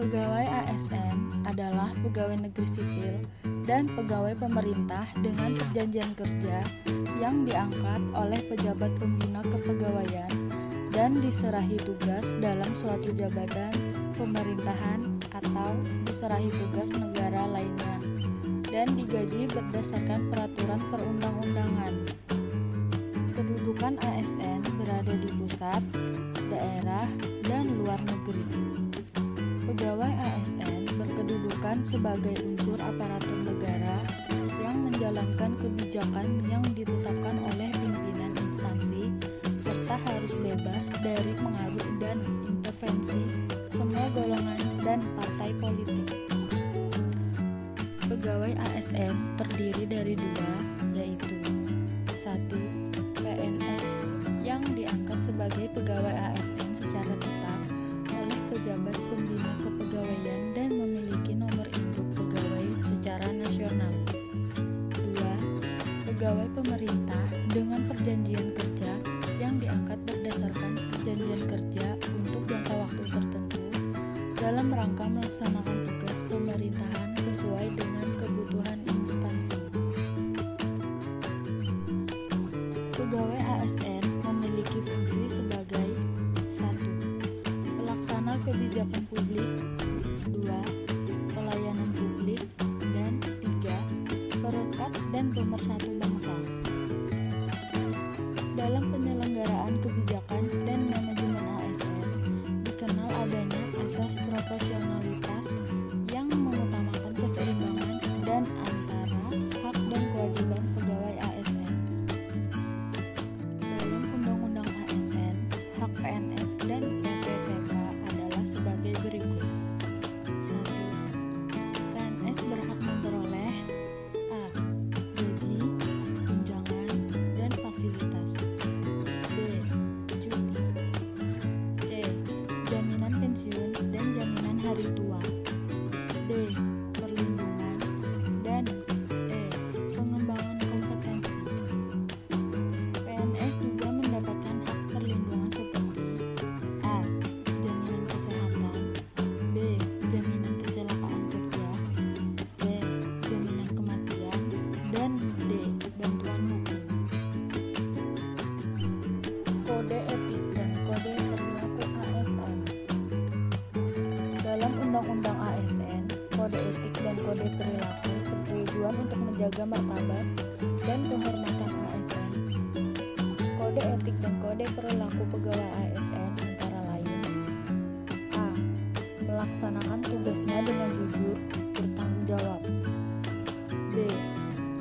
Pegawai ASN adalah pegawai negeri sipil dan pegawai pemerintah dengan perjanjian kerja yang diangkat oleh pejabat pembina kepegawaian dan diserahi tugas dalam suatu jabatan pemerintahan atau diserahi tugas negara lainnya dan digaji berdasarkan peraturan perundang-undangan. Kedudukan ASN berada di pusat, daerah, dan luar negeri. Pegawai ASN berkedudukan sebagai unsur aparatur negara yang menjalankan kebijakan yang ditetapkan oleh pimpinan instansi serta harus bebas dari pengaruh dan intervensi semua golongan dan partai politik. Pegawai ASN terdiri dari dua, yaitu 1. PNS yang diangkat sebagai pegawai ASN secara tetap oleh pejabat pembina kepegawaian dan memiliki nomor induk pegawai secara nasional. 2. Pegawai pemerintah dengan perjanjian kerja yang diangkat berdasarkan perjanjian kerja untuk jangka waktu tertentu dalam rangka melaksanakan tugas pemerintahan sesuai dengan kebutuhan instansi. Pegawai ASN memiliki fungsi sebagai 1. Pelaksana kebijakan publik, 2. Pelayanan publik, dan 3. Perekat dan pemersatu bangsa. Dalam penyelenggaraan kebijakan dan manajemen ASN, dikenal adanya asas proporsionalitas yang mengutamakan keseimbangan dan antara hak dan kewajiban pegawai ASN. Dalam Undang-Undang ASN, hak PNS dan PPPK adalah sebagai berikut. 1. PNS berhak memperoleh A. Gaji, tunjangan, dan fasilitas. B. Cuti. C. Jaminan pensiun dan jaminan hari tua. D. Perlindungan. Dan E. Pengembangan kompetensi. PNS juga mendapatkan hak perlindungan seperti A. Jaminan kesehatan, B. Jaminan kecelakaan kerja, C. Jaminan kematian, dan D. Bantuan hukum. Kode etik dan kode perilaku ASN. Dalam Undang-Undang ASN, kode etik dan kode perilaku bertujuan untuk menjaga martabat dan kehormatan ASN. Kode etik dan kode perilaku pegawai ASN antara lain: A. Melaksanakan tugasnya dengan jujur, bertanggung jawab. B.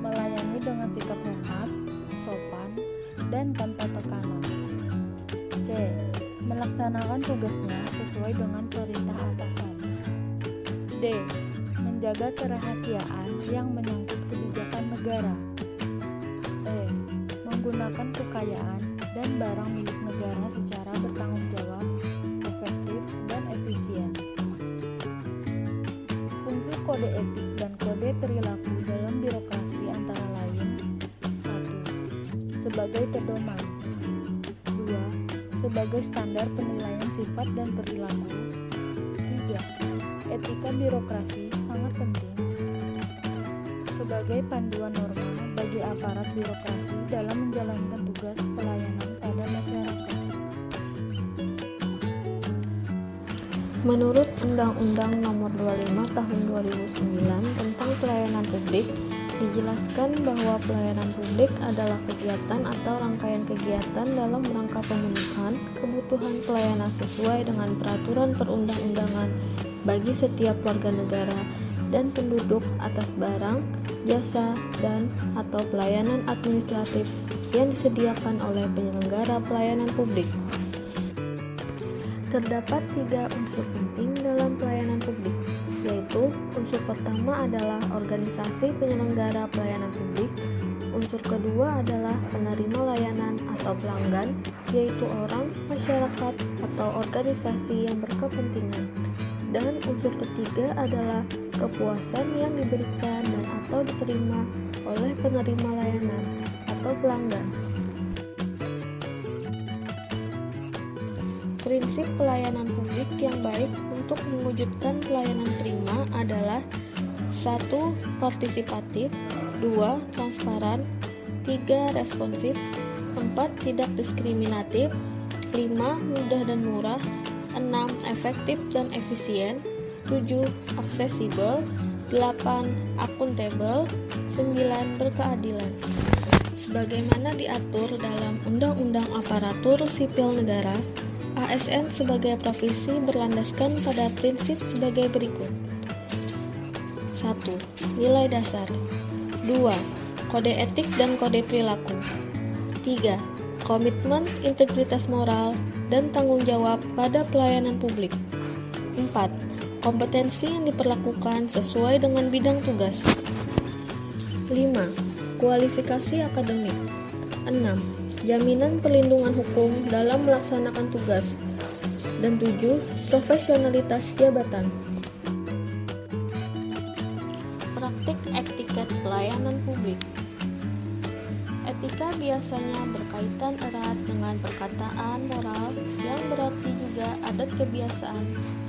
Melayani dengan sikap hormat, sopan, dan tanpa tekanan. C. Melaksanakan tugasnya sesuai dengan perintah atasan. D. Menjaga kerahasiaan yang menyangkut kebijakan negara. E. Menggunakan kekayaan dan barang milik negara secara bertanggung jawab, efektif, dan efisien. Fungsi kode etik dan kode perilaku dalam birokrasi antara lain: 1. Sebagai pedoman. 2. Sebagai standar penilaian sifat dan perilaku. 3. Etika birokrasi sangat penting sebagai panduan norma bagi aparat birokrasi dalam menjalankan tugas pelayanan pada masyarakat. Menurut Undang-Undang Nomor 25 Tahun 2009 tentang Pelayanan Publik, dijelaskan bahwa pelayanan publik adalah kegiatan atau rangkaian kegiatan dalam rangka pemenuhan kebutuhan pelayanan sesuai dengan peraturan perundang-undangan bagi setiap warga negara dan penduduk atas barang, jasa, dan atau pelayanan administratif yang disediakan oleh penyelenggara pelayanan publik. Terdapat 3 unsur penting dalam pelayanan publik, yaitu unsur pertama adalah organisasi penyelenggara pelayanan publik, unsur kedua adalah penerima layanan atau pelanggan, yaitu orang, masyarakat, atau organisasi yang berkepentingan, dan unsur ketiga adalah kepuasan yang diberikan dan atau diterima oleh penerima layanan atau pelanggan. Prinsip pelayanan publik yang baik untuk mewujudkan pelayanan prima adalah 1. Partisipatif, 2. Transparan, 3. Responsif, 4. Tidak diskriminatif, 5. Mudah dan murah, 6. Efektif dan efisien, 7. Aksesibel, 8. Akuntabel, 9. Berkeadilan. Sebagaimana diatur dalam Undang-Undang Aparatur Sipil Negara, ASN sebagai profesi berlandaskan pada prinsip sebagai berikut. 1. Nilai dasar. 2. Kode etik dan kode perilaku. 3. Komitmen, integritas moral, dan tanggung jawab pada pelayanan publik. 4. Kompetensi yang diperlakukan sesuai dengan bidang tugas. 5. Kualifikasi akademik. 6. Jaminan perlindungan hukum dalam melaksanakan tugas. Dan 7. Profesionalitas jabatan. Praktik etiket pelayanan publik. Etika biasanya berkaitan erat dengan perkataan moral yang berarti juga adat kebiasaan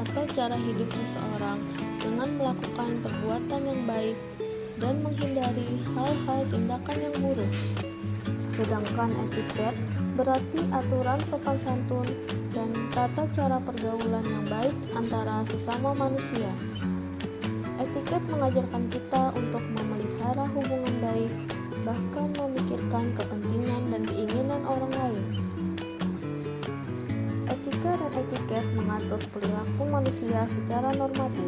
atau cara hidup seseorang dengan melakukan perbuatan yang baik dan menghindari hal-hal tindakan yang buruk. Sedangkan etiket berarti aturan sopan santun dan tata cara pergaulan yang baik antara sesama manusia. Etiket mengajarkan kita untuk memelihara hubungan baik, bahkan memikirkan kepentingan dan keinginan orang lain. Etika dan etiket mengatur perilaku manusia secara normatif.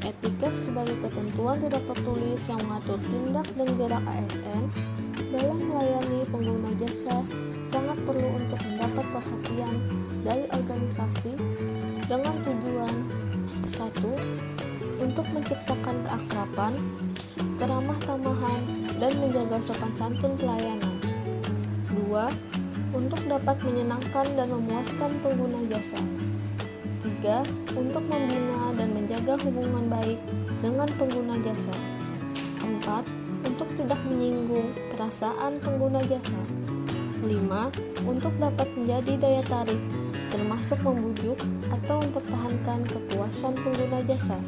Etiket sebagai ketentuan tidak tertulis yang mengatur tindak dan gerak ASN dalam melayani pengguna jasa sangat perlu untuk mendapat perhatian dari organisasi dengan tujuan 1. Untuk menciptakan keakraban, keramah tamahan, dan menjaga sopan santun pelayanan. 2. Untuk dapat menyenangkan dan memuaskan pengguna jasa. 3. Untuk membina dan menjaga hubungan baik dengan pengguna jasa. 4. Untuk tidak menyinggung perasaan pengguna jasa. 5. Untuk dapat menjadi daya tarik, termasuk membujuk atau mempertahankan kepuasan pengguna jasa.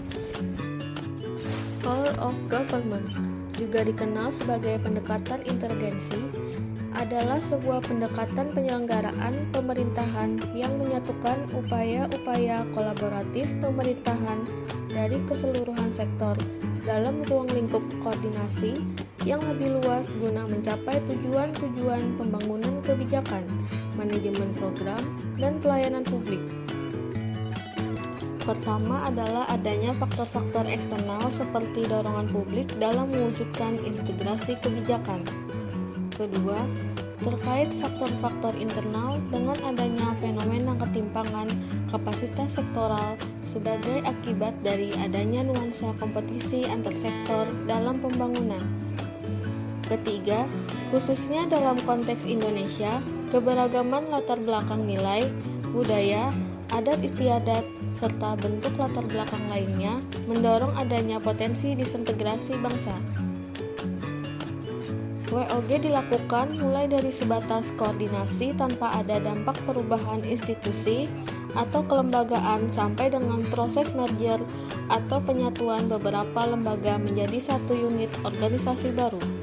Whole of government, juga dikenal sebagai pendekatan inteligensi, adalah sebuah pendekatan penyelenggaraan pemerintahan yang menyatukan upaya-upaya kolaboratif pemerintahan dari keseluruhan sektor dalam ruang lingkup koordinasi yang lebih luas guna mencapai tujuan-tujuan pembangunan kebijakan, manajemen program, dan pelayanan publik. Pertama adalah adanya faktor-faktor eksternal seperti dorongan publik dalam mewujudkan integrasi kebijakan. Kedua, terkait faktor-faktor internal dengan adanya fenomena ketimpangan kapasitas sektoral sebagai akibat dari adanya nuansa kompetisi antar sektor dalam pembangunan. Ketiga, khususnya dalam konteks Indonesia, keberagaman latar belakang nilai, budaya, adat istiadat, serta bentuk latar belakang lainnya mendorong adanya potensi disintegrasi bangsa. WOG dilakukan mulai dari sebatas koordinasi tanpa ada dampak perubahan institusi atau kelembagaan sampai dengan proses merger atau penyatuan beberapa lembaga menjadi satu unit organisasi baru.